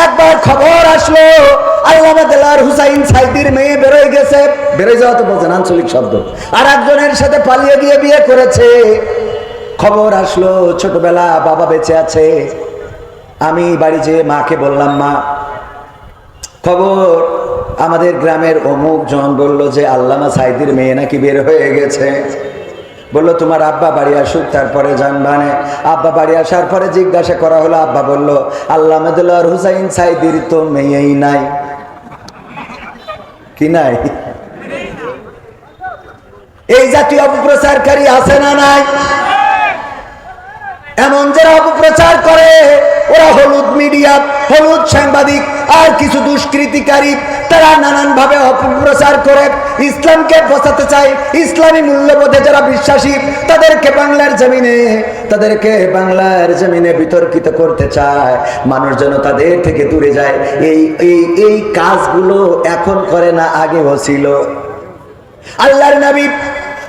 একবার খবর আসলো আল্লামা দেলোয়ার হুসাইন সাইদির মেয়ে বেরোয় গেছে। বেরোয় যাওয়া তো বলছেন আঞ্চলিক শব্দ। আর একজনের সাথে পালিয়ে গিয়ে বিয়ে করেছে। খবর আসলো ছোটবেলা বাবা বেঁচে আছে। আমি বাড়ি যেয়ে মাকে বললাম, মা খবর আমাদের গ্রামের অমুক জন বললো যে আল্লামা সাইদির মেয়ে নাকি বের হয়ে গেছে। বললো তোমার আব্বা বাড়ি আসুক তারপরে জানবানে। আব্বা বাড়ি আসার পরে জিজ্ঞাসা করা হলো, আব্বা বলল আল্লামা দেলোয়ার হুসাইন সাইদির তো মেয়েই নাই। কি নাই? এই জাতীয় অপপ্রচারকারী আছে না নাই? এমন যারা অপপ্রচার করে ওরা হলুদ মিডিয়া, হলুদ সাংবাদিক আর কিছু দুষ্কৃতিকারী, তারা নানান ভাবে অপপ্রচার করে ইসলামকে বসাতে চায়। ইসলামী মূল্যবোধে যারা বিশ্বাসী তাদেরকে বাংলার জমিনে বিতর্কিত করতে চায়। মানুষ যেন তাদের থেকে দূরে যায়। এই কাজগুলো এখন করে না, আগেও ছিল। আল্লাহর নবী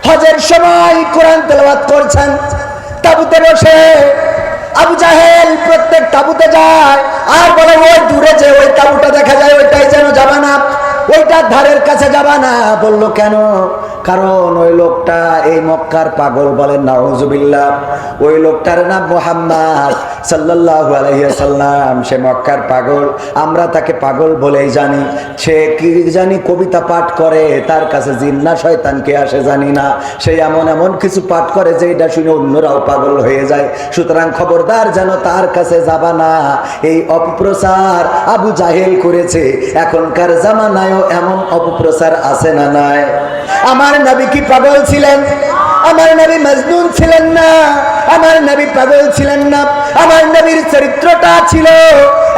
হজের সময় কোরআন তেলাওয়াত করছেন, তাবুতে বসে আবু জাহেল প্রত্যেক তাবুতে যায় আর বলে ওই দূরে যে ওই তাবুটা দেখা যায় ওইটাই যেন যাবা না, ওইটার ধারের কাছে যাবা না। বললো কেন? কারণ ওই লোকটা এই মক্কার পাগল, বলেন নাউজুবিল্লাহ। ওই লোকটার নাম মুহাম্মদ সাল্লাল্লাহু আলাইহি ওয়াসাল্লাম। সে মক্কার পাগল, আমরা তাকে পাগল বলেই জানি। সে কি জানি কবিতা পাঠ করে, তার কাছে জিন না শয়তান কে আসে জানি না। সে এমন কিছু পাঠ করে যে এটা শুনে অন্যরাও পাগল হয়ে যায়। সুতরাং খবরদার যেন তার কাছে যাবা না। এই অপপ্রচার আবু জাহেল করেছে। এখনকার জামানায়ও এমন অপপ্রচার আছে না নাই? আমার নবী কি পাগল ছিলেন? আমার নবী মজনুন ছিলেন না, আমার নবী পাগল ছিলেন না। আমার নবীর চরিত্রটা ছিল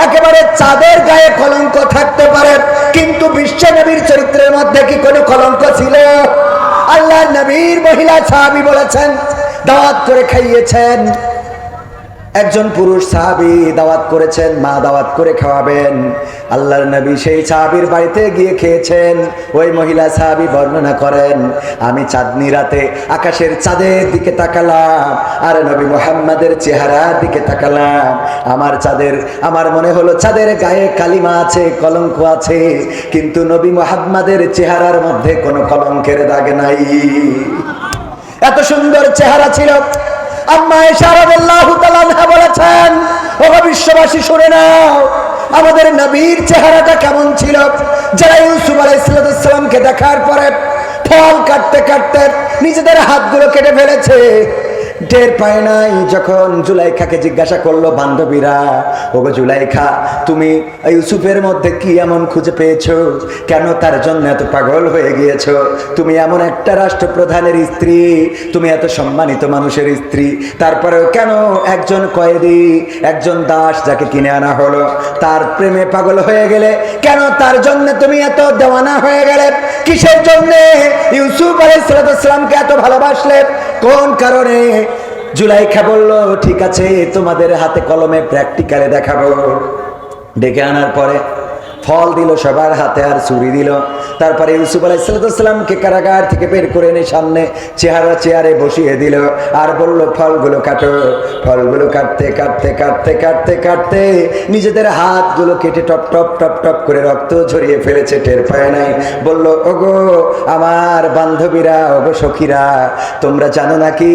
একেবারে চাঁদের গায়ে কলঙ্ক থাকতে পারে, কিন্তু বিশ্ব নবীর চরিত্রের মধ্যে কি কোনো কলঙ্ক ছিল? আল্লাহ নবীর মহিলা সাহাবী বলেছেন, দাওয়াত করে খাইয়েছেন। একজন পুরুষ সাহাবী দাওয়াত করেছেন, মা দাওয়াত করে খাওয়াবেন। আল্লাহর নবী সেই সাহাবীর বাড়িতে গিয়ে খেয়েছেন। ওই মহিলা সাহাবী বর্ণনা করেন, আমি চাঁদনি রাতে আকাশের চাঁদের দিকে তাকালাম আর নবী মুহাম্মাদের চেহারার দিকে তাকালাম। আমার মনে হলো চাঁদের গায়ে কালিমা আছে, কলঙ্ক আছে, কিন্তু নবী মুহাম্মাদের চেহারার মধ্যে কোনো কলঙ্কের দাগ নাই। এত সুন্দর চেহারা ছিল। আম্মা আয়েশা রাদিয়াল্লাহু তাআলা আনহা বলেছেন, ও বিশ্ববাসী শুনে নাও আমাদের নবীর চেহারাটা কেমন ছিল। যারা ইউসুফ আলাইহিস সালামকে দেখার পরে ফল কাটতে কাটতে নিজেদের হাতগুলো কেটে ফেলেছে, টের পায় নাই। যখন জুলাইখাকে জিজ্ঞাসা করলো বান্ধবীরা, ওগো জুলাইখা, তুমি ইউসুফের মধ্যে কি এমন খুঁজে পেয়েছো? কেন তার জন্য এত পাগল হয়ে গিয়েছো? তুমি এমন একটা রাষ্ট্রপ্রধানের স্ত্রী, তুমি এত সম্মানিত মানুষের স্ত্রী, তারপরেও কেন একজন কয়েদি, একজন দাস যাকে কিনে আনা হলো, তার প্রেমে পাগল হয়ে গেলে? কেন তার জন্য তুমি এত দেওয়ানা হয়ে গেলে? কিসের জন্য ইউসুফ আলাইহিস সালামকে এত ভালোবাসলে? কোন কারণে? জুলাইখা বলল, ঠিক আছে তোমাদের হাতে কলমে প্র্যাকটিক্যালে দেখাবো। ডেকে আনার পরে ফল দিল সবার হাতে আর ছুরি দিল। তারপরে ইউসুফ আলাইহিস সালামকে কারাগার থেকে বের করে এনে সামনে চেয়ারে বসিয়ে দিল আর বলল, ফলগুলো কাটো। ফলগুলো কাটতে কাটতে কাটতে কাটতে কাটতে নিজেদের হাতগুলো কেটে টপ টপ টপ টপ করে রক্ত ঝরিয়ে ফেলেছে, টের পায় নাই। বলল, ওগো আমার বান্ধবীরা, ওগো সখীরা, তোমরা জানো নাকি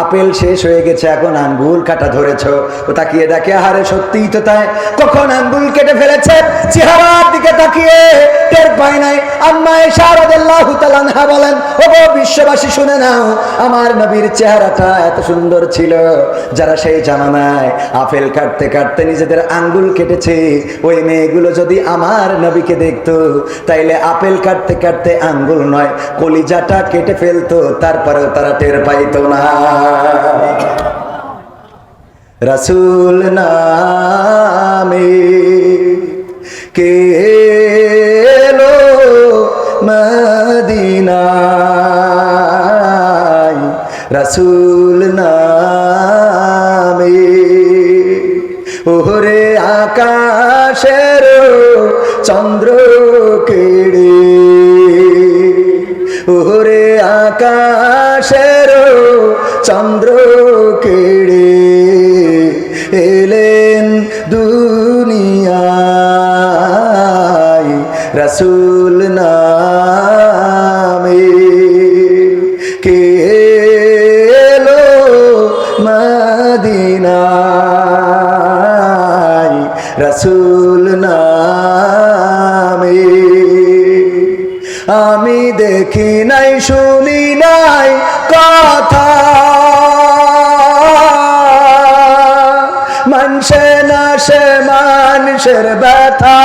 আপেল শেষ হয়ে গেছে, এখন আঙ্গুল কাটা ধরেছ। ও তাকিয়ে দেখে, আহারে সত্যিই তো তাই, কখন আঙ্গুল কেটে ফেলেছে চেহারার দিকে তাকিয়ে টের পায় নাই। আম্মা আয়েশা রাদিয়াল্লাহু তাআলা আনহা বলেন, ওগো বিশ্ববাসী শুনে নাও, আমার নবীর চেহারাটা এত সুন্দর ছিল। যারা সেই জামানায় আপেল কাটতে কাটতে নিজেদের আঙ্গুল কেটেছে, ওই মেয়েগুলো যদি আমার নবীকে দেখতো তাইলে আপেল কাটতে কাটতে আঙ্গুল নয় কলিজাটা কেটে ফেলতো, তারপরেও তারা টের পাইতো না। রাসূল নামে কে এলো মদিনায়, রাসূল নামে ওরে আকাশের চন্দ্র কেড়ে, ওরে আকাশের চন্দ্র কেড়ে এলেন দুনিয়া। রাসূল নামে কে এলো মদিনায় রাসূল নামে আমি দেখি নাই শুনি নাই কথা মানসে না সে মানুষের ব্যথা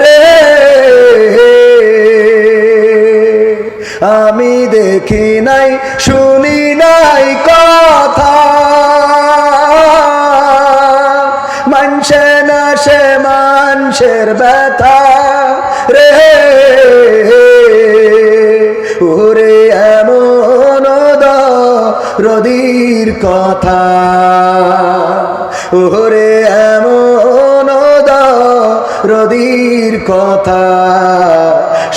রে আমি দেখি নাই শুনি নাই কথা মানসে না সে মানুষের ব্যথা রে ওরে এমন রদির কথা ওরে এমন রদির কথা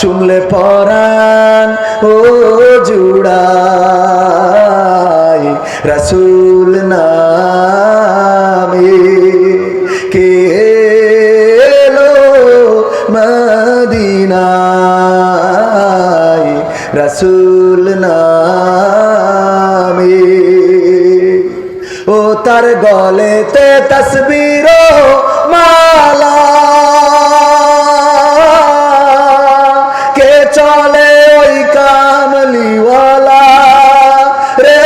শুনলে পরাণ ও জুড়াই রাসূল নামে কে এলো মদিনায় রাসূল নামে ও তার গলেতে তসবির মালা কে চলে ওই কামলিওয়ালা রে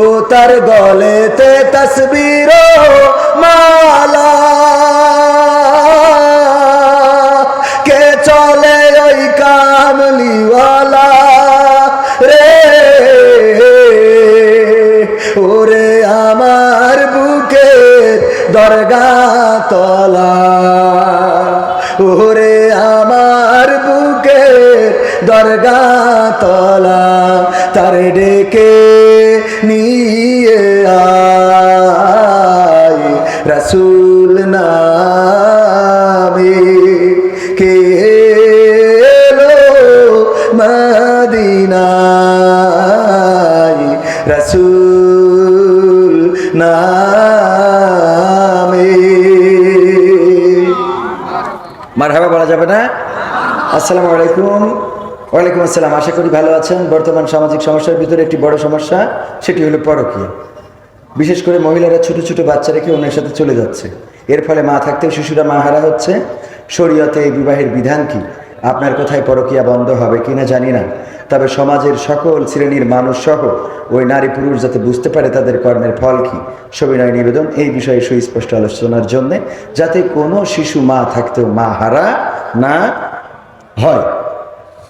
ও তার গলেতে তসবির মালা কে চলে ওই কামলিওয়ালা রে ওরে আমার বুকের দরগা তলা ওরে আমার বুকের দরগা তলা তার ডেকে নিয়ে আয় রাসূল নামে কে এলো মদিনায় রাসূল নামে মারহাবা বলা যাবে না? আসসালামু আলাইকুম। ওয়ালাইকুম আসসালাম। আশা করি ভালো আছেন। বর্তমান সামাজিক সমস্যার ভিতরে একটি বড় সমস্যা, সেটি হলো পরকীয়া। বিশেষ করে মহিলারা ছোট ছোট বাচ্চা রেখে অন্যের সাথে চলে যাচ্ছে। এর ফলে মা থাকতেও শিশুরা মাহারা হচ্ছে। শরীয়তে এই বিবাহের বিধান কি? আপনার কোথায় পরকীয়া বন্ধ হবে কিনা জানি না, তবে সমাজের সকল শ্রেণীর মানুষ সহ ওই নারী পুরুষ যাতে বুঝতে পারে তাদের কর্মের ফল কি, সবিনয় নিবেদন এই বিষয়ে সুস্পষ্ট আলোচনার জন্য, যাতে কোনো শিশু মা থাকতেও মা হারা না হয়।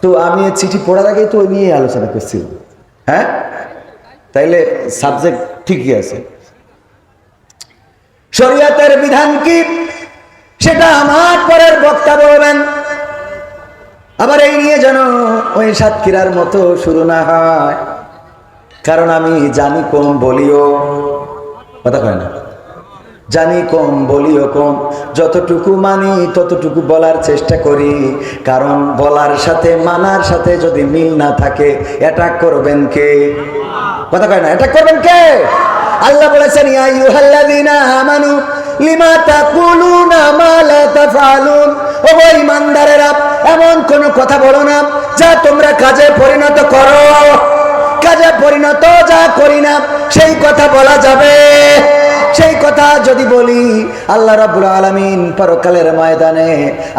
তো আমি চিঠি পড়ার আগেই তো ওই নিয়ে আলোচনা করছিলাম। হ্যাঁ, তাইলে সাবজেক্ট ঠিকই আছে। শরীয়তের বিধান কি সেটা আমার পরের বক্তা বলবেন। আবার এই নিয়ে যেন ওই সাতক্ষীরার মতো শুরু না হয়, কারণ আমি জানি কম বলিও, কথা কয় না, জানি কম বলিও কম, যতটুকু মানি ততটুকু বলার চেষ্টা করি। কারণ বলার সাথে মানার সাথে যদি মিল না থাকে অ্যাটাক করবেন কে? কথা কয় না, অ্যাটাক করবেন কে? আল্লাহ বলেছেন ইয়া আইয়ুহাল্লাযীনা আমানু লিমা তাকুলুনা মা লা তাফআলুন। ও ঈমানদারেরা, এমন কোন কথা বলো না যা তোমরা কাজে পরিণত করো। কাজে পরিণত যা করি না সেই কথা বলা যাবে। সেই কথা যদি বলি, আল্লাহ রাব্বুল আলামিন পরকালের ময়দানে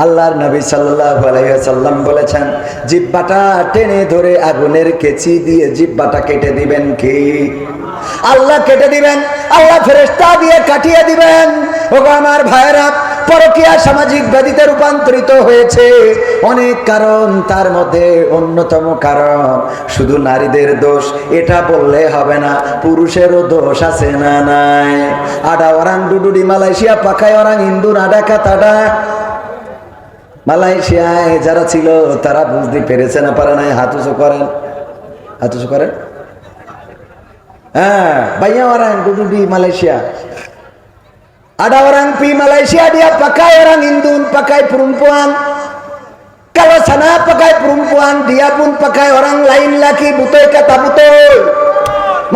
আল্লাহর নবী সাল্লাল্লাহু আলাইহি ওয়াসাল্লাম বলেছেন, জিহ্বাটা টেনে ধরে আগুনের কেচি দিয়ে জিহ্বাটা কেটে দিবেন কি? আল্লাহ কেটে দিবেন, আল্লাহ ফেরেশতা দিয়ে কাটিয়ে দিবেন। ওগো আমার ভাইরা, পরকীয়া সামাজিক ব্যাধিতে রূপান্তরিত হয়েছে অনেক কারণ, তার মধ্যে অন্যতম কারণ শুধু নারীদের দোষ এটা বললে হবে না, পুরুষেরও দোষ আছে না নাই? আডা ওরাং ডুডুডি মালয়েশিয়া পাখায় ওরাং ইন্দুর আডা কাতাডা। মালয়েশিয়ায় যারা ছিল তারা বুঝতে পেরেছে না পারে নাই? হাত উঁচু করেন, হাত উঁচু করেন। হ্যাঁ, ভাইয়া ওরাং ডুডুডি Malaysia, ada orang pi Malaysia dia pakai orang Indun, pakai perempuan. Kalau sana pakai perempuan, dia pun pakai orang lain laki, betul kata betul.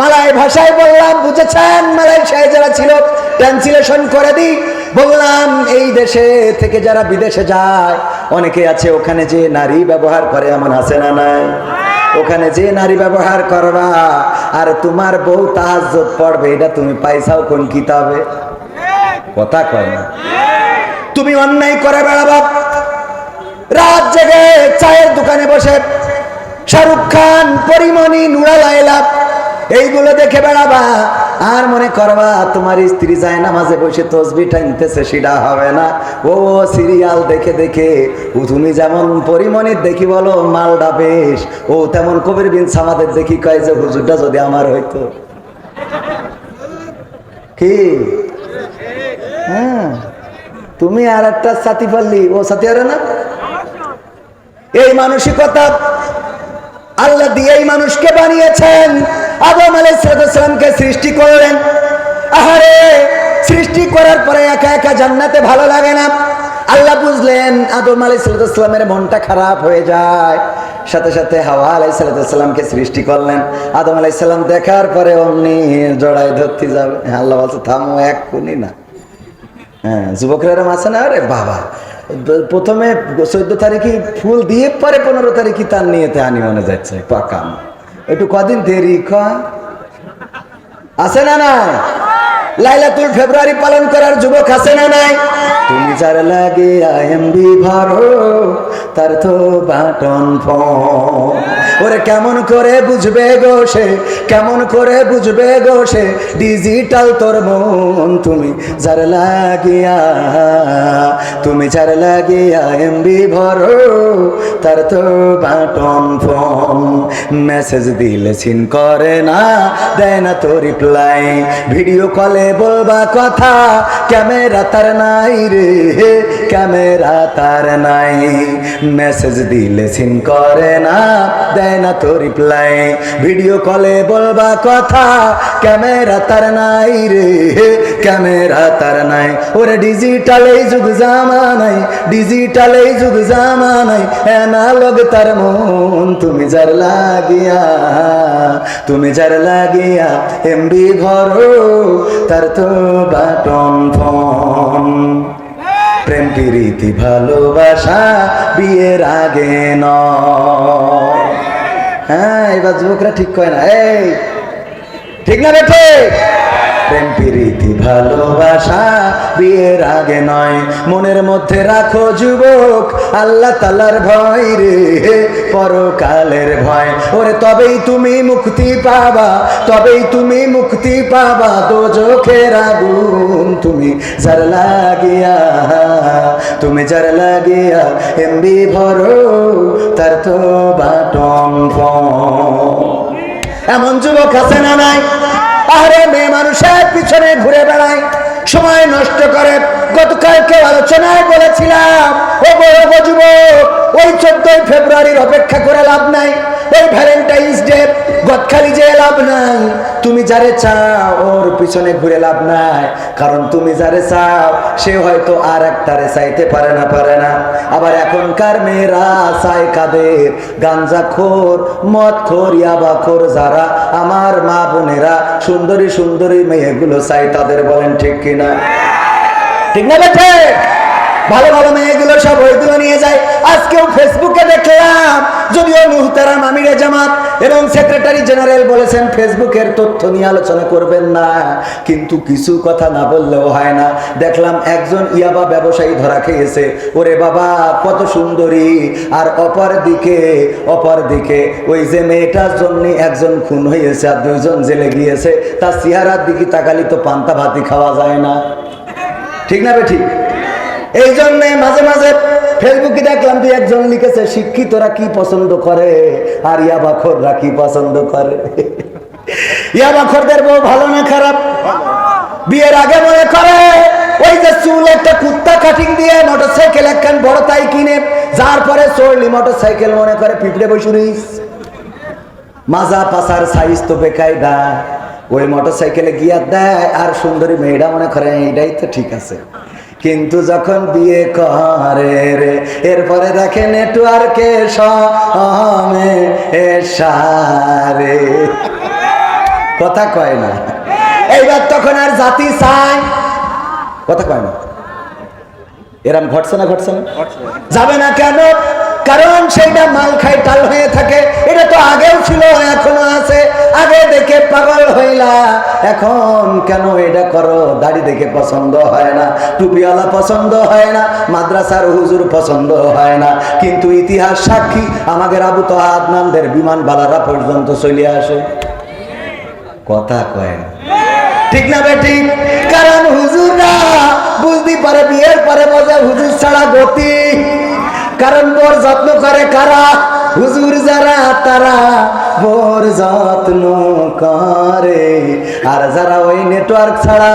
Malay ভাষায় বললাম, বুঝেছেন? মালয়েশিয়ায় যারা ছিল ট্রান্সলেশন করে দিই। বললাম এই দেশে থেকে যারা বিদেশে যায় অনেকে আছে, ওখানে যে নারী ব্যবহার করে, এমন আছে না নাই? ওখানে যে নারী ব্যবহার করবা আর তোমার বউ তাহাজ্জুদ পড়বে, এটা তুমি পাইছাও কোন কিতাবে? কথা কয় না। তুমি অন্যায় করে বেড়াবা, রাত জেগে চায়ের দোকানে বসে শাহরুখ খান, পরিমণি, নুরা লায়লা এইগুলো দেখে বেড়াবা, আর মনে করবা তোমার স্ত্রী যায় নামাজে বসে তসবিহ টানতেছে, সেটা হবে না। ও সিরিয়াল দেখে দেখে তুমি যেমন পরিমণির দেখি বলো মালটা বেশ, ও তেমন কবির বিন সামাদের দেখি কয় যে হুজুরটা যদি আমার হইতো। কি হ্যাঁ, তুমি আর একটা সাথী পারলি, ও সাথী আরে না। এই মানসিকতা আল্লাহ দিয়ে এই মানুষকে বানিয়েছেন। আদম আলাইহিস সালামকে সৃষ্টি করলেন। আহারে, সৃষ্টি করার পরে একা একা জান্নাতে ভালো লাগে না। আল্লাহ বুঝলেন আদম আলাইহিস সালামের মনটা খারাপ হয়ে যায়, সাথে সাথে হাওয়া আলাইহিস সালামকে সৃষ্টি করলেন। আদম আলাইহিস সালাম দেখার পরে অমনি জড়াই ধরতে যাবে, আল্লাহ বলছে থামো, এক কোনি না। হ্যাঁ, যুবকরা আছে না, আরে বাবা প্রথমে 14 তারিখে ফুল দিয়ে পরে 15 তারিখে তার নিয়েতে আনি মনে যাচ্ছে পাকাম, একটু কদিন দেরি আছে না নাই? লাইলাতুল ফেব্রুয়ারি পালন করার যুবক আছে না নাই? তুমি যার লাগে আইএমবি ভরো তার তো বাটন ফোন। ওরে কেমন করে বুঝবে গো সে, কেমন করে বুঝবে গো সে ডিজিটাল তোর মন। তুমি যার লাগিয়া, তুমি যার লাগিয়া এমবি ভরো তার তো বাটন ফোন। মেসেজ দিলে সিন করে না, দেয় না তো রিপ্লাই, ভিডিও কলে বলবা কথা ক্যামেরা তার নাই রে, ক্যামেরা তার নাই। মেসেজ দিলে সিন করে না, দেয় না তো রিপ্লাই, ভিডিও কলে বলবা কথা ক্যামেরা তার নাই রে, ক্যামেরা তার নাই। ওরে ডিজিটাল এই যুগ জামানাই, ডিজিটাল এই যুগ জামানাই, অ্যানালগ তার মন। তুমি যার লাগিয়া, তুমি যার লাগিয়া এমবি ভরো তার তো বাটন ফোন। প্রেম প্রীতি ভালোবাসা বিয়ের আগে নয়। হ্যাঁ, এবার যুবকরা ঠিক কয় না, এই ঠিক না বেঠে? প্রেম প্রীতি ভালোবাসা বিয়ের আগে নয়। মনের মধ্যে রাখো যুবক আল্লাহ তাআলার ভয় রে, পরকালের ভয়। ওরে তবেই তুমি মুক্তি পাবা, তবেই তুমি মুক্তি পাবা দোজখের আগুন। তুমি যার লাগিয়া, তুমি যার লাগিয়া এমবি ভরো তার তো বাটন ফোন। এমন যুবক আছে না নাই? আরে মেয়ে মানুষের পিছনে ঘুরে বেড়ায়, সময় নষ্ট করে। গতকালকে আলোচনায় বলেছিলাম, ও বড় যুবক, ওই 14 ফেব্রুয়ারির অপেক্ষা করে লাভ নাই, ওই ভ্যালেন্টাইন্স ডে গদখালি যে লাভ নাই। তুমি যারে চাও ওর পিছনে ঘুরে লাভ নাই, কারণ তুমি যারে চাও সে হয়তো আর একটারে চাইতে পারে না, পারে না। আবার এখনকার মেয়েরা চায় কাদের? গাঞ্জাখোর, মদখোর, ইয়াবাখোর যারা আমার মা বোনেরা সুন্দরী সুন্দরী মেয়েগুলো চাই তাদের। বলেন ঠিক কিনা? ঠিক না বেঠে? ভালো ভালো মেয়েগুলো সব ওইগুলো নিয়ে যায়। আজকেও ফেসবুকে দেখলাম, যদিও মুহতারাম আমিরে জামাত এবং সেক্রেটারি জেনারেল বলেছেন ফেসবুকের তথ্য নিয়ে আলোচনা করবেন না, কিন্তু কিছু কথা না বললেও হয় না। দেখলাম একজন ইয়াবা ব্যবসায়ী ধরা খেয়েছে। ওরে বাবা, কত সুন্দরী! আর অপর দিকে ওই যে মেয়েটার জন্য একজন খুন হয়েছে আর 2 জন জেলে গিয়েছে, তার চেহারার দিকে তাকালি তো পান্তা ভাতি খাওয়া যায় না। ঠিক না বে ঠিক? এই জন্যে মাঝে মাঝে ফেসবুকে দেখলাম 2-1 জন লিখেছে শিক্ষিতরা কি পছন্দ করে আর ইয়াবাখোররা কি পছন্দ করে। ইয়াবাখোরদের বউ ভালো না খারাপ? বিয়ের আগে মনে করে ওই যে চুল একটা কুত্তা কাটিং দিয়ে মোটরসাইকেল একখান বড় তাই কিনে, যার পরে চড়লি মোটরসাইকেল মনে করে পিঁপড়ে বসুরিস। মাজা পাশার সাইজ তো বেকায়দা, ওই মোটরসাইকেলে গিয়া দেয় আর সুন্দরী মেয়েরা মনে করে এইটাই তো ঠিক আছে। কিন্তু যখন বিয়ে করে রে, এরপরে দেখে নেটওয়ার্কে সামে এসারে। কথা কয় না। এইবার তখন আর জাতি চায়, কথা কয় না। এরম ঘটছে না? ঘটছে না? যাবে না কেন? কারণ সেইটা মাল খাই টাল হয়ে থাকে। এটা তো আগেও ছিল, এখনো আছে। আগে দেখে পাগল হইলা, এখন কেন এটা করো? দাড়ি দেখে পছন্দ হয় না, টুপিওয়ালা পছন্দ হয় না, মাদ্রাসার হুজুর পছন্দ হয় না, কিন্তু ইতিহাস সাক্ষী আমাদের আবু তাহা আদনানদের বিমান বালারা পর্যন্ত চলে আসে। কথা কয় না, ঠিক না বেঠিক? কারণ হুজুররা বুঝতে পারে বিয়ের পরে মজা হুজুর ছাড়া গতি। কারণ বোর যত্ন করে কারা? হুজুর যারা, তারা বোর যত্ন করে। আর যারা ওই নেটওয়ার্ক ছাড়া,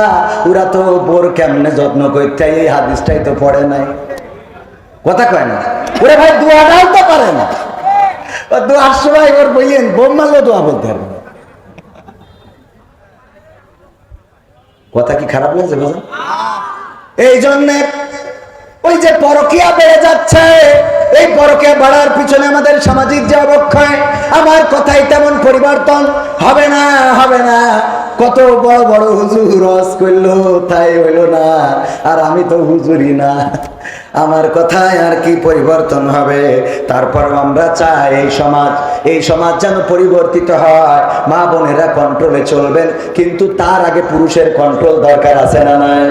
ওরা তো বোর কেমনে যত্ন করতে, এই হাদিসটাই তো পড়ে নাই। কথা কয় না? ওরে ভাই দোয়াটাও তো পারে না। দোয়ার সময় ওর বললেন বোম মারলেও দোয়া বলতে পারবে না। কথা কি খারাপ লাগছে? এই জন্যে ওই যে পরকীয়া বেড়ে যাচ্ছে, এই পরকীয়া বাড়ার পিছনে আমাদের সামাজিক যে অবক্ষয়, আমার কথাই তেমন পরিবর্তন হবে না, হবে না। কত বড় বড় হুজুর হজ করলো, তাই হইল না। আর আমি তো হুজুরই না, আমার কথায় আর কি পরিবর্তন হবে? তারপর আমরা চাই এই সমাজ যেন পরিবর্তিত হয়। মা বোনেরা কন্ট্রোলে চলবেন, কিন্তু তার আগে পুরুষের কন্ট্রোল দরকার আছে না নাই?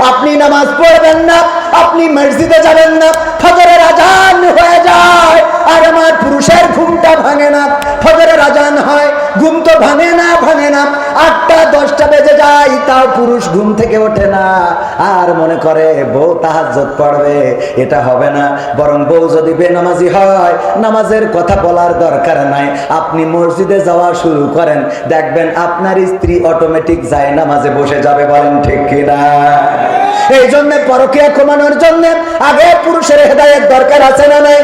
আপনি নামাজ পড়বেন না, আপনি মসজিদে যাবেন না, ফজরের আজান হয়ে যায় আর আমার পুরুষের ঘুমটা ভাঙে না। ফজরের আজান হয়, ঘুম তো ভাঙে না, ভাঙে না। 8টা 10টা বেজে যায়, তাও পুরুষ ঘুম থেকে ওঠে না, আর মনে করে বউ তাহাজ্জুদ পড়বে। এটা হবে না। বরং বউ যদি বেনামাজি হয়, নামাজের কথা বলার দরকার নাই। আপনি মসজিদে যাওয়া শুরু করেন, দেখবেন আপনার স্ত্রী অটোমেটিক যায় নামাজে বসে যাবে। বলেন ঠিক কিনা? এই জন্য পরকীয়া কমানোর জন্য আগে পুরুষের হেদায়েত দরকার আছে না নাই?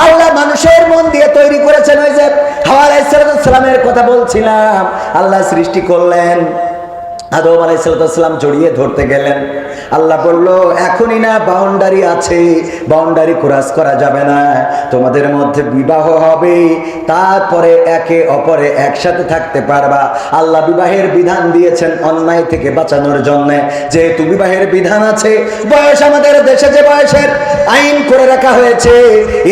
আল্লাহ মানুষের মন দিয়ে তৈরি করেছেন। ওই যে হাওয়া আলাইহিস সালামের কথা বলছিলাম, আল্লাহ সৃষ্টি করলেন, আদম আলাইহিস সালাম জড়িয়ে ধরতে গেলেন। আল্লাহ বলল এখনই না, বাউন্ডারি আছে, বাউন্ডারি ক্রস করা যাবে না। তোমাদের মধ্যে বিবাহ হবে, তারপরে একে অপরে একসাথে থাকতে পারবা। আল্লাহ বিবাহের বিধান দিয়েছেন অন্যায় থেকে বাঁচানোর জন্য। যেহেতু বিবাহের বিধান আছে, বয়স আমাদের দেশে যে বয়সের আইন করে রাখা হয়েছে,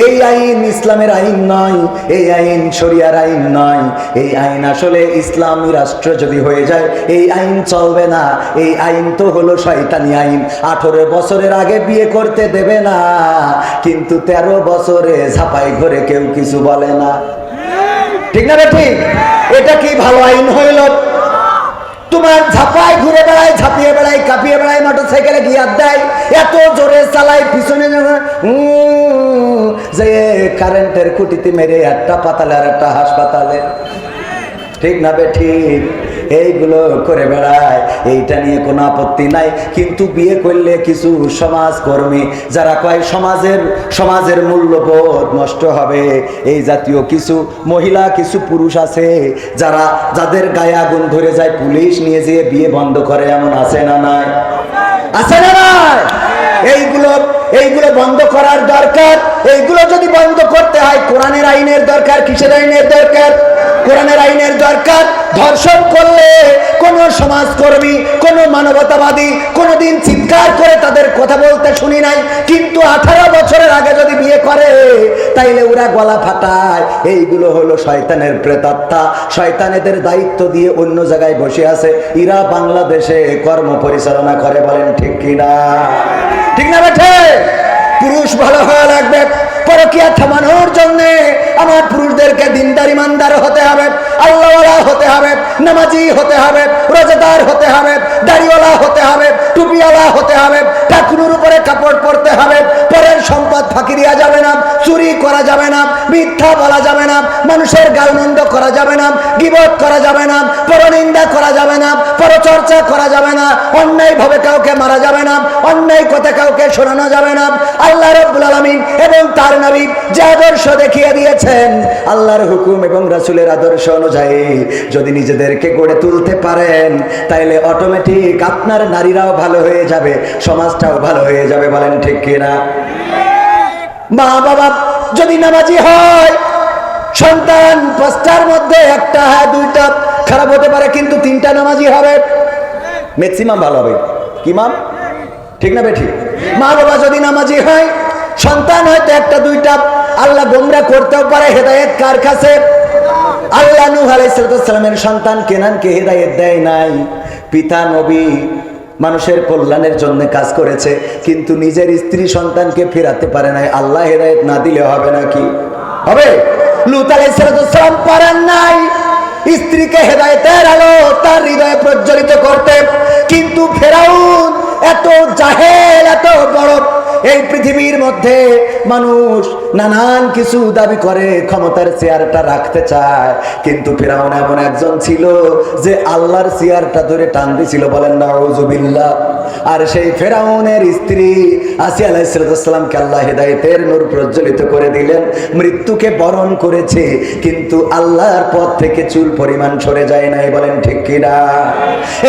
এই আইন ইসলামের আইন নয়, এই আইন শরিয়ার আইন নয়। এই আইন আসলে ইসলামী রাষ্ট্র যদি হয়ে যায়, এই আইন চলবে না। এই আইন তো হলো শয়তানি আইন। 18 বছরের আগে বিয়ে করতে দেবে না, কিন্তু 13 বছরে ঝাপাই ঘরে কেউ কিছু বলে না। ঠিক না? ঠিক। এটা কি ভালো আইন হইল? তোমার ঝাপায় ঘুরে বেড়ায়, ঝাঁপিয়ে বেড়ায়, কাঁপিয়ে বেড়ায়, মোটরসাইকেলে গিয়ার দেয়, এত জোরে চালায়, পিছনে যে কারেন্টের খুঁটিতে মেরে একটা পাতালে আর একটা হাসপাতালে। ঠিক না বে ঠিক? এইগুলো করে বেড়ায়, এইটা নিয়ে কোনো আপত্তি নাই। কিন্তু বিয়ে করলে কিছু সমাজকর্মী যারা কয় সমাজের মূল্যবোধ নষ্ট হবে, এই জাতীয় কিছু মহিলা, কিছু পুরুষ আছে যাদের গায়ে আগুন ধরে যায়, পুলিশ নিয়ে যেয়ে বিয়ে বন্ধ করে, এমন আছে না নাই? আছে না নাই? এইগুলো বন্ধ করার দরকার। এইগুলো যদি বন্ধ করতে হয়, কোরআনের আইনের দরকার। কিসের আইনের দরকার? কোরআনের আইনের দরকার। ধর্ষণ করলে কোন সমাজকর্মী, কোন মানবতাবাদী কোনদিন চিৎকার করে তাদের কথা বলতে শুনি নাই। কিন্তু 18 বছরের আগে যদি বিয়ে করে, তাইলে ওরা গলা ফাটায়। এইগুলো হলো শয়তানের প্রেতাত্মা। শয়তানেদের দায়িত্ব দিয়ে অন্য জায়গায় বসে আছে, এরা বাংলাদেশে কর্ম পরিচালনা করে। বলেন ঠিক কিনা? ঠিক না বেঠে? পুরুষ ভালো হওয়া লাগবে। পরকীয়া থামানোর জন্য আমার পুরুষদেরকে দিনদার ইমানদার হতে হবে, আল্লাহওয়ালা হতে হবে, নামাজি হতে হবে, রোজাদার হতে হবে, দাড়িওয়ালা হতে হবে, টুপিওয়ালা হতে হবে, ঠাকুরের উপরে কাপড় পরতে হবে, পরের সম্পদ ফাঁকি দেওয়া যাবে না, চুরি করা যাবে না, মিথ্যা বলা যাবে না, মানুষের গালমন্দ করা যাবে না, গীবত করা যাবে না, পরনিন্দা করা যাবে না, পরচর্চা করা যাবে না, অন্যায় ভাবে কাউকে মারা যাবে না, অন্যায় কথা কাউকে শোনানো যাবে না। আল্লাহ রাব্বুল আলামিন এবং তার নবী যে আদর্শ দেখিয়ে দিয়েছেন, আল্লাহর হুকুম এবং রাসূলের আদর্শ অনুযায়ী যদি নিজেদেরকে গড়ে তুলতে পারেন, তাইলে অটোমেটিক আপনার নারীরাও ভালো হয়ে যাবে, সমাজটাও ভালো হয়ে যাবে। বলেন ঠিক কিনা? মা বাবা যদি নামাজি হয়, সন্তান 5টার মধ্যে 1টা, হ্যাঁ 2টা, খারাপ হতে পারে, কিন্তু 3টা নামাজি হবে, ম্যাক্সিমাম ভালো হবে। কি মাম, ঠিক না বেঠিক? মা বাবা যদি নামাজি হয়, সন্তান হয়তো 1টা 2টা, আল্লাহ গোমরা করতেও পারে। হেদায়েত কার কাছে? আল্লাহ নূহ আলাইহিস সালামের সন্তান কেনানকে হেদায়েত দেয় নাই। পিতা নবী, মানুষের কল্যাণের জন্য কাজ করেছে, কিন্তু নিজের স্ত্রী সন্তানকে ফেরাতে পারে নাই। আল্লাহ হেদায়েত না দিলে হবে নাকি? হবে। লূত আলাইহিস সালাম পারেন নাই স্ত্রীকে হেদায়েতের আলো তার হৃদয়ে প্রজ্বলিত করতে, কিন্তু ফেরাউন এত জাহেল, এত বড়, এই পৃথিবীর মধ্যে মানুষ নানান কিছু দাবি করে, ক্ষমতার চেয়ারটা রাখতে চায়, কিন্তু ফিরাউন এমন একজন ছিল যে আল্লাহর চেয়ারটা ধরে টান দিছিল, বলেন নাউজুবিল্লাহ। আর সেই ফেরাউনের স্ত্রী আসিয়া আলাইহিস সালামকে আল্লাহ হেদায়েতের নূর প্রজ্বলিত করে দিলেন, মৃত্যুকে বরণ করেছে, কিন্তু আল্লাহর পথ থেকে চুল পরিমাণ সরে যায় নাই, বলেন ঠিক কিনা?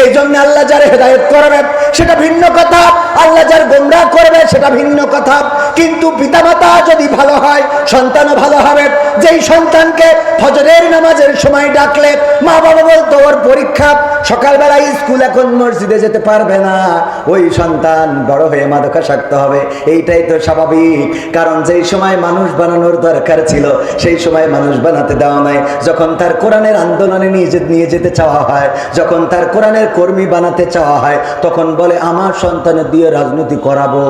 এই জন্য আল্লাহ যার হেদায়েত করবে সেটা ভিন্ন কথা, আল্লাহ যার গোমরাহ করবে সেটা ভিন্ন কথা। কিন্তু পিতামাতা যদি ভালো হয়, সন্তানও ভালো হবে। যেই সন্তানকে ফজরের নামাজের সময় ডাকলে মা বাবা বলতো ওর পরীক্ষা, সকালবেলা স্কুল, এখন মসজিদে যেতে পারবে না, ওই সন্তান বড় হয়ে মাদকাসক্ত হবে। এইটাই তো স্বাভাবিক, কারণ যেই সময় মানুষ বানানোর দরকার ছিল সেই সময় মানুষ বানাতে দেওয়া নাই। যখন তার কোরআনের আন্দোলনে নিয়ে যেতে চাওয়া হয়, যখন তার কোরআনের কর্মী বানাতে চাওয়া হয়, তখন বলে আমার সন্তানের দিয়ে রাজনীতি করাবো।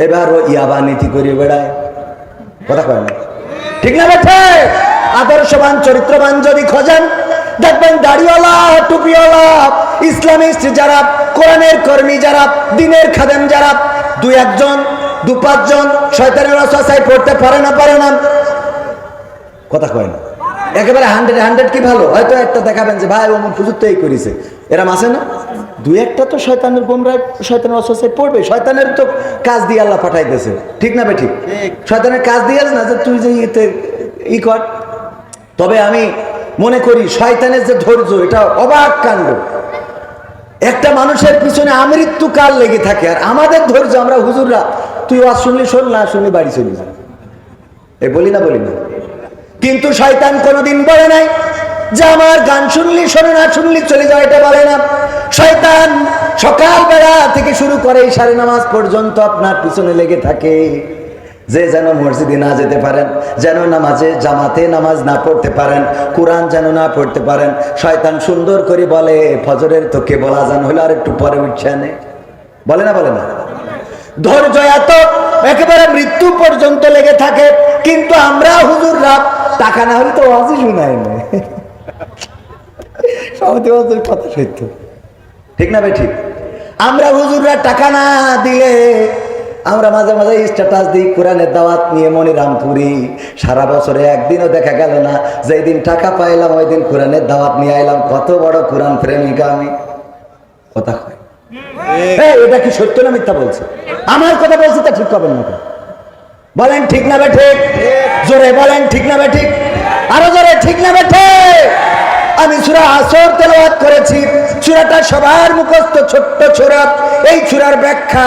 এবার ও ইয়াবা নীতি করে বেড়ায়, কথা কয় না, ঠিক না বেঠে? আদর্শবান চরিত্রবান যদি খোঁজেন, দেখবেন দাড়িওয়ালা, টুপিওয়ালা, ইসলামিস্ট যারা, কোরআনের কর্মী যারা, দিনের খাদেম যারা, 2-1 জন 2-5 জন শয়তানের ওয়াসওয়াসায় পড়তে পারে না, কথা কয় না। একেবারে 100 কি ভালো, হয়তো একটা দেখাবেন যে ভাই অমুক হুজুর তো এই করেছে, এরম আছে না? 2-1টা তো শয়তানের গোমরায়, শয়তানের ওয়াসওয়াসায় পড়বে। শয়তানের তো কাজ দিয়ে আল্লাহ পাঠাইতেছে, ঠিক না বেঠিক? শয়তানের কাজ দিয়েছে না যে তুই যে ইতে ই কর। তবে আমি মনে করি শয়তানের যে ধৈর্য, এটা অবাক কাণ্ড। একটা মানুষের পিছনে আমৃত্যুকাল লেগে থাকে, আর আমাদের ধৈর্য, আমরা হুজুররা তুই ওয়াজ শুনলি শোন, না শুনলি বাড়ি চলি যা, এই বলি না? কিন্তু শয়তান কোনোদিন বলে নাই যে আমার গান শুনলি শোনো, না শুনলি চলে যাও, এটা বলে না। শয়তান সকালবেলা থেকে শুরু করে ইশারে নামাজ পর্যন্ত আপনার পিছনে লেগে থাকে, যে যেন মসজিদে না যেতে পারেন, যেন নামাজে জামাতে নামাজ না পড়তে পারেন, কোরআন যেন না পড়তে পারেন। শয়তান সুন্দর করে বলে ফজরের তো কেবল আজান হলো, আর একটু পরে উঠছে না, বলে না? ধৈর্য এত একেবারে মৃত্যু পর্যন্ত লেগে থাকে। কিন্তু আমরা হুজুররা টাকা না হলে তো ওয়াজই শুনাই না, সবাই কথা সত্য, ঠিক না ভাই? ঠিক। আমরা হুজুররা টাকা না দিলে আমরা মাঝে মাঝে স্ট্যাটাস দিই কোরআনের দাওয়াত নিয়ে মনিরামপুরি, সারা বছরে একদিনও দেখা গেল না যেই দিন টাকা পাইলাম ওই দিন কোরআনের দাওয়াত নিয়ে আইলাম। কত বড় কোরআন প্রেমিকা আমি, কথা কয়। এটা কি সত্য না মিথ্যা বলছে? আমার কথা বলছি তা ঠিক করবেন না, বলেন ঠিক না বে ঠিক? জোরে বলেন ঠিক না বে ঠিক? আরো জোরে ঠিক না বে ঠিক? আমি সূরা আসর তেলাওয়াত করেছি, সূরাটা সবার মুখস্থ, ছোট্ট সূরা। এই সূরার ব্যাখ্যা,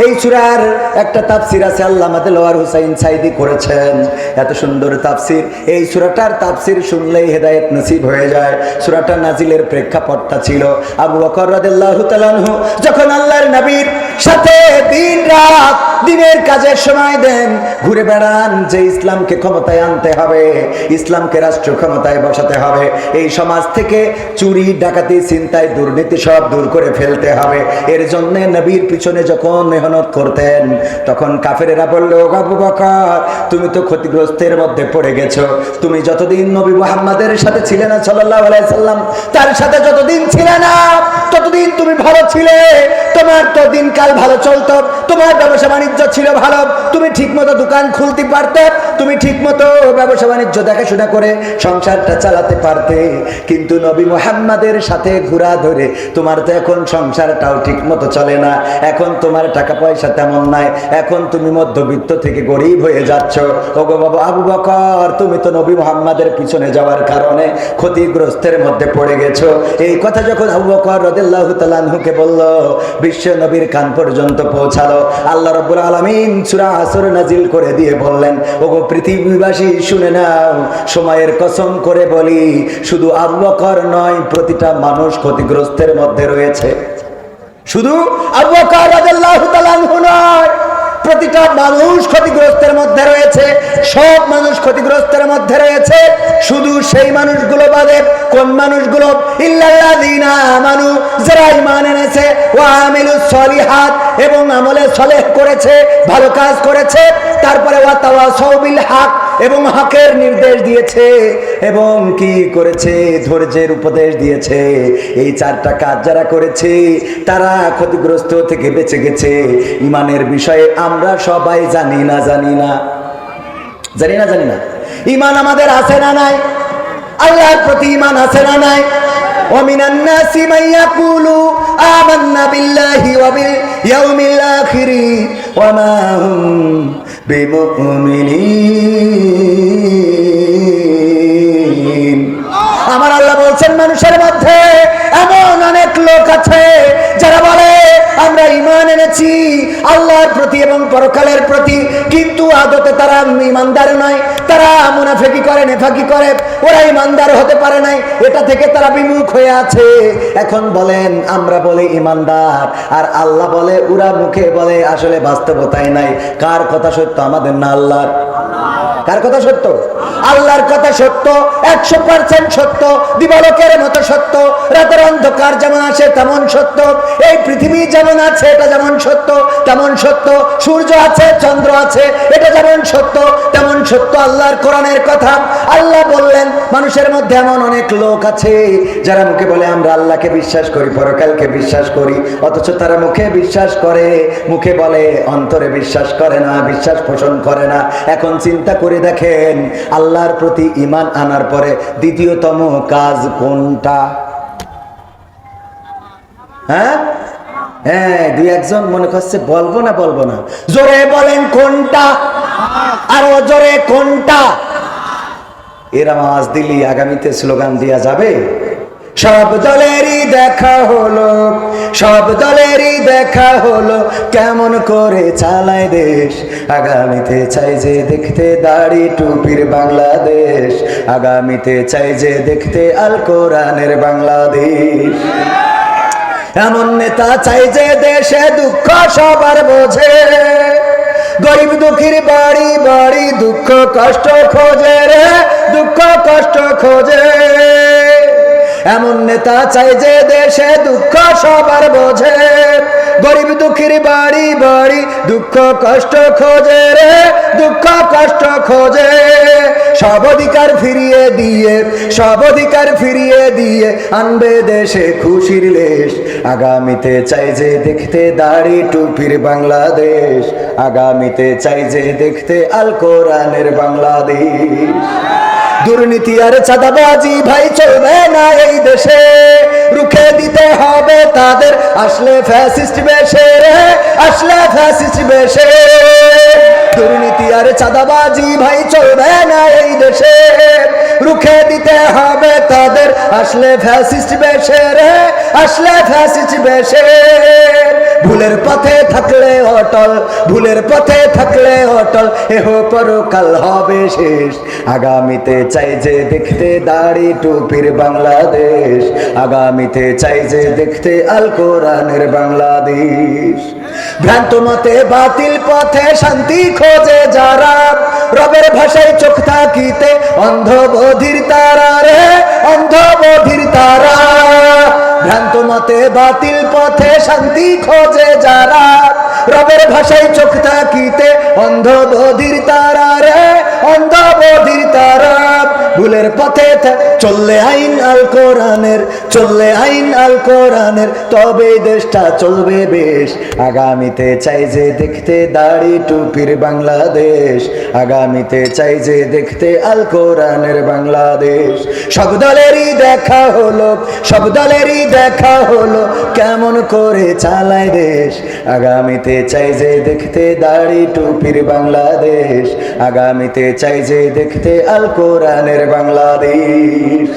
এই সূরার একটা তাফসীর আছে, আল্লামা দেলোয়ার হোসেন সাইদি করেছেন, এত সুন্দর তাফসীর। এই সূরাটার তাফসীর শুনলেই হেদায়েত নসিব হয়ে যায়। সূরাটা নাজিলের প্রেক্ষাপটটা ছিল আবু বকর রাদিয়াল্লাহু তাআলা আনহু যখন আল্লাহর নবীর সাথে দিন রাত দিনের কাজের সময় দেন, ঘুরে বেড়ান যে ইসলামকে ক্ষমতায় আনতে হবে, ইসলামকে রাষ্ট্র ক্ষমতায় বসাতে হবে, এই সমাজ থেকে চুরি ডাকাতি ছিনতাই দুর্নীতি সব দূর করে ফেলতে হবে। এর জন্য নবীর পিছনে যখন মেহনত করতেন তখন কাফেরেরা বলল, আবু বকর তুমি তো ক্ষতিগ্রস্তের মধ্যে পড়ে গেছো, তুমি যতদিন নবী মুহাম্মাদের সাথে ছিলে না সাল্লাল্লাহু আলাইহি সাল্লাম, তার সাথে যতদিন ছিলে না ততদিন তুমি ভালো ছিলে, তোমার তো দিনকাল ভালো চলতো, তোমার ব্যবসা বাণিজ্য ছিল ভালো, তুমি ঠিকমতো দোকান খুলতে পারতে, তুমি ঠিকমতো ব্যবসা বাণিজ্য দেখাশোনা করে সংসারটা চালাতে পারতে। কিন্তু নবী মুহাম্মাদের সাথে ঘোরা ধরে তোমার তো এখন সংসারটাও ঠিকমতো চলে না, এখন তোমার টাকা পয়সা তেমন নাই, এখন তুমি মধ্যবিত্ত থেকে গরিব হয়ে যাচ্ছ। ওগো বাবা আবু বকর, তুমি তো নবী মুহাম্মাদের পিছনে যাওয়ার কারণে ক্ষতিগ্রস্তের মধ্যে পড়ে গেছো। এই কথা যখন আবু বকর রাদিয়াল্লাহু তাআলা আনহুকে বলল, বিশ্ব নবীর কান পর্যন্ত পৌঁছালো। আল্লাহ রাব্বুল আলামিন সূরা আসর নাজিল করে দিয়ে বললেন, ওগো পৃথিবীবাসী শুনে নাও, সময়ের কসম করে বলি, শুধু আবু বকর নয়, প্রতিটা মানুষ ক্ষতিগ্রস্তের মধ্যে রয়েছে। শুধু আবু বকর রাদিয়াল্লাহু তাআলা আনহু নয়, প্রতিটা মানুষ ক্ষতিগ্রস্তের মধ্যে রয়েছে। সব মানুষ ক্ষতিগ্রস্তের মধ্যে রয়েছে, শুধু সেই মানুষগুলো বাদে। কোন মানুষগুলো? ইল্লাল্লাযীনা আমানু, যারা ঈমান এনেছে, ওয়া আমিলুস সলিহাত, এবং আমলে সলেহ করেছে, ভালো কাজ করেছে। তারপরে ওয়া তাওয়াসাউ বিল হক, এবং হকের নির্দেশ দিয়েছে, এবং কি করেছে? ধৈর্যের উপদেশ দিয়েছে। এই চারটা কাজ যারা করেছে তারা ক্ষতিগ্রস্ত থেকে বেঁচে গেছে। ঈমানের বিষয়ে আমরা সবাই জানি না? জানি না? জানি না? জানি না? ঈমান আমাদের আছে না নাই? আল্লাহর প্রতি ঈমান আছে না নাই? ওয়ামিনান নাসি মান ইয়াকুলু আমান্না বিল্লাহি ওয়া বিল ইয়াউমিল আখির ওয়া মা হুম বিমুমিনিন। আমার আল্লাহ বলছেন, মানুষের মধ্যে এমন অনেক লোক আছে যারা বলে আমরা ঈমান এনেছি আল্লাহর প্রতি এবং পরকালের প্রতি, কিন্তু আদতে তারা ঈমানদার নয়। তারা মুনাফিকি করে, নেফাকি করে, ওরা ঈমানদার হতে পারে নাই। এটা থেকে তারা বিমুখ হয়ে আছে। এখন বলেন, আমরা বলে ঈমানদার, আর আল্লাহ বলে, ওরা মুখে বলে, আসলে বাস্তবতায় নাই। কার কথা সত্য, আমাদের না আল্লাহর? কার কথা সত্য? আল্লাহর কথা সত্য, 100% সত্য, দিবালোকের মতো সত্য। রাতের অন্ধকার যেমন আসে তেমন সত্য, এই পৃথিবী যেমন আছে এটা যেমন সত্য তেমন সত্য, সূর্য আছে, চন্দ্র আছে, এটা যেমন সত্য তেমন সত্য আল্লাহর কোরআনের কথা। আল্লাহ বললেন, মানুষের মধ্যে এমন অনেক লোক আছে যারা মুখে বলে আমরা আল্লাহকে বিশ্বাস করি, পরকালকে বিশ্বাস করি, অথচ তারা মুখে বিশ্বাস করে, মুখে বলে, অন্তরে বিশ্বাস করে না, বিশ্বাস পোষণ করে না। এখন চিন্তা করে দেখেন, আল্লাহর প্রতি ঈমান আনার পরে দ্বিতীয়তম কাজ কোনটা? হ্যাঁ হ্যাঁ, দুই একজন মনে করছে বলবো না, বলবো না। জোরে বলেন কোনটা? আরো জোরে কোনটা? এরা আওয়াজ দিলি আগামীতে স্লোগান দেয়া যাবে। সব দলেরই দেখা হলো, সব দলেরই দেখা হলো, কেমন করে চালায় দেশ। আগামীতে চাই যে দেখতে দাড়ি টুপির বাংলাদেশ, আগামীতে চাই যে দেখতে আল কোরআনের বাংলাদেশ। এমন নেতা চাই যে দেশে দুঃখ সবার বোঝে, গরিব দুঃখীর বাড়ি বাড়ি দুঃখ কষ্ট খোঁজে রে, দুঃখ কষ্ট খোঁজে। এমন নেতা চাই যে দেশে দুঃখ সবার বোঝে, গরিব দুঃখীর বাড়ি বাড়ি দুঃখ কষ্ট খোঁজে রে, দুঃখ কষ্ট খোঁজে। সব অধিকার ফিরিয়ে দিয়ে, সব অধিকার ফিরিয়ে দিয়ে আনবে দেশে খুশির লেশ। আগামীতে চাই যে দেখতে দাড়ি টুপির বাংলাদেশ, আগামীতে চাই যে দেখতে আল কোরআনের বাংলাদেশ। দুর্নীতি আর চাঁদাবাজি ভাই চলবে না এই দেশে, রুখে দিতে হবে তাদের, আসলে ফ্যাসিস্ট বেশে রে, আসলে ফ্যাসিস্ট বেশে। দুর্নীতি আর চাঁদাবাজি ভাই চলবে না এই দেশে, রুখে দিতে হবে তাদের, আসলে ফ্যাসিস্ট বেশে রে, আসলে ফ্যাসিস্ট বেশে। ভুলের পথে থাকলে অটল, ভুলের পথে থাকলে অটল, এহ পরকাল হবে শেষ। আগামীতে চাই যে দেখতে দাড়ি টুপির বাংলাদেশ, আগামীতে চাই যে দেখতে আল কোরআনের বাংলাদেশ। ভ্রান্ত মতে বাতিল পথে শান্তি খোঁজে যারা, রবের ভাষায় চোখ থাকিতে অন্ধ বধির তারা রে, অন্ধ বধির তারা। ভ্রান্ত মতে বাতিল পথে শান্তি খোঁজে যারা, রবের ভাষায় চোখ থাকিতে অন্ধ বধির তারা রে, অন্ধ বধির তারা। ভুলের পথে চললে আইন আল কোরআনের, চললে আইন আল কোরআনের, তবে দেশটা চলবে বেশ। আগামীতে চাই যে দেখতে দাড়ি টুপির বাংলাদেশ, আগামীতে চাই যে দেখতে আল কোরআনের বাংলাদেশ। সব দলেরই দেখা হলো, সব দলেরই দেখা হলো, কেমন করে চালায় দেশ। আগামীতে চাই যে দেখতে দাড়ি টুপির বাংলাদেশ, আগামীতে চাই যে দেখতে আল কোরআনের বাংলাদেশ।